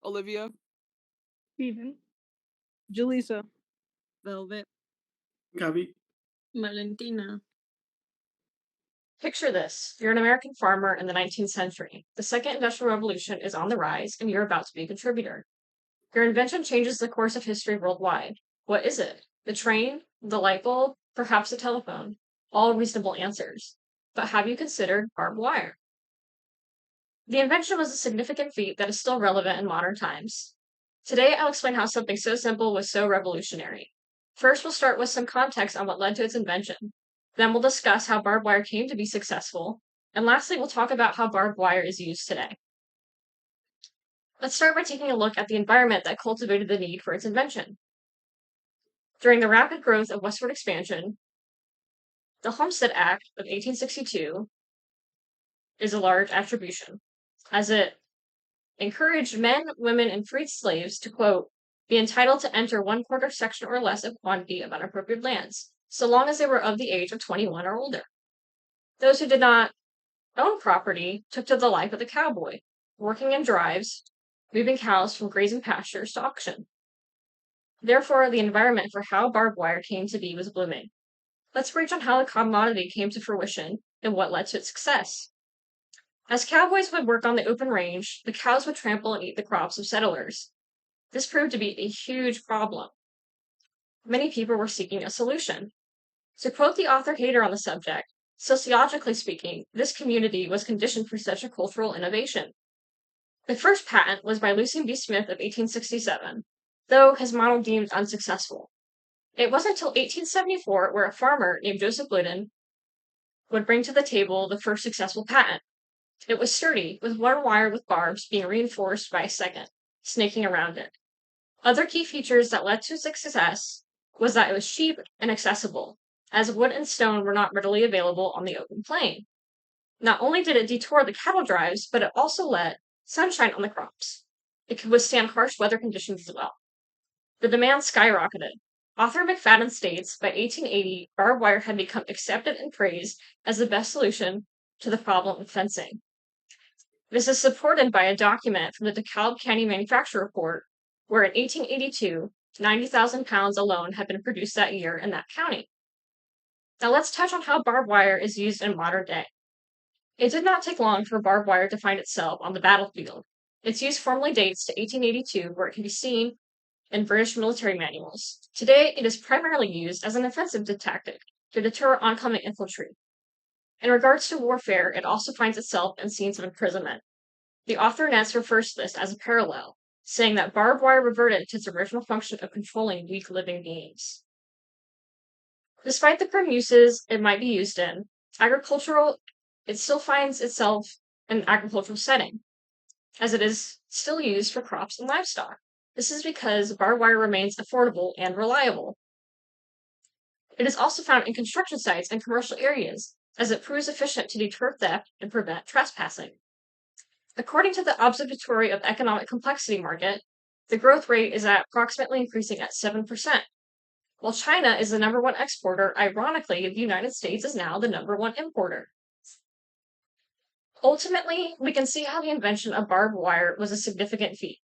Olivia, Steven. Jaleesa. Velvet, Gabi. Valentina. Picture this. You're an American farmer in the 19th century. The second industrial revolution is on the rise, and you're about to be a contributor. Your invention changes the course of history worldwide. What is it? The train? The light bulb? Perhaps the telephone? All reasonable answers. But have you considered barbed wire? The invention was a significant feat that is still relevant in modern times. Today, I'll explain how something so simple was so revolutionary. First, we'll start with some context on what led to its invention. Then we'll discuss how barbed wire came to be successful. And lastly, we'll talk about how barbed wire is used today. Let's start by taking a look at the environment that cultivated the need for its invention. During the rapid growth of westward expansion, the Homestead Act of 1862 is a large attribution, as it encouraged men, women, and freed slaves to, quote, be entitled to enter 1/4 section or less of quantity of unappropriated lands, so long as they were of the age of 21 or older. Those who did not own property took to the life of the cowboy, working in drives, moving cows from grazing pastures to auction. Therefore, the environment for how barbed wire came to be was blooming. Let's break down how the commodity came to fruition and what led to its success. As cowboys would work on the open range, the cows would trample and eat the crops of settlers. This proved to be a huge problem. Many people were seeking a solution. To quote the author Hayter on the subject, sociologically speaking, this community was conditioned for such a cultural innovation. The first patent was by Lucian B. Smith of 1867, though his model deemed unsuccessful. It wasn't until 1874 where a farmer named Joseph Glidden would bring to the table the first successful patent. It was sturdy, with one wire with barbs being reinforced by a second, snaking around it. Other key features that led to its success was that it was cheap and accessible, as wood and stone were not readily available on the open plain. Not only did it detour the cattle drives, but it also let sunshine on the crops. It could withstand harsh weather conditions as well. The demand skyrocketed. Author McFadden states by 1880, barbed wire had become accepted and praised as the best solution to the problem of fencing. This is supported by a document from the DeKalb County Manufacturing Report, where in 1882, 90,000 pounds alone had been produced that year in that county. Now let's touch on how barbed wire is used in modern day. It did not take long for barbed wire to find itself on the battlefield. Its use formally dates to 1882, where it can be seen in British military manuals. Today, it is primarily used as an offensive tactic to deter oncoming infantry. In regards to warfare, it also finds itself in scenes of imprisonment. The author Ness refers to this as a parallel, saying that barbed wire reverted to its original function of controlling weak living beings. Despite the grim uses it might be used in, it still finds itself in an agricultural setting, as it is still used for crops and livestock. This is because barbed wire remains affordable and reliable. It is also found in construction sites and commercial areas, as it proves efficient to deter theft and prevent trespassing. According to the Observatory of Economic Complexity Market, the growth rate is approximately increasing at 7%. While China is the number one exporter, ironically, the United States is now the number one importer. Ultimately, we can see how the invention of barbed wire was a significant feat.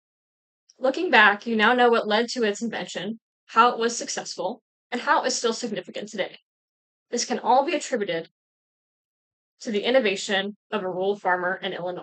Looking back, you now know what led to its invention, how it was successful, and how it is still significant today. This can all be attributed to the innovation of a rural farmer in Illinois.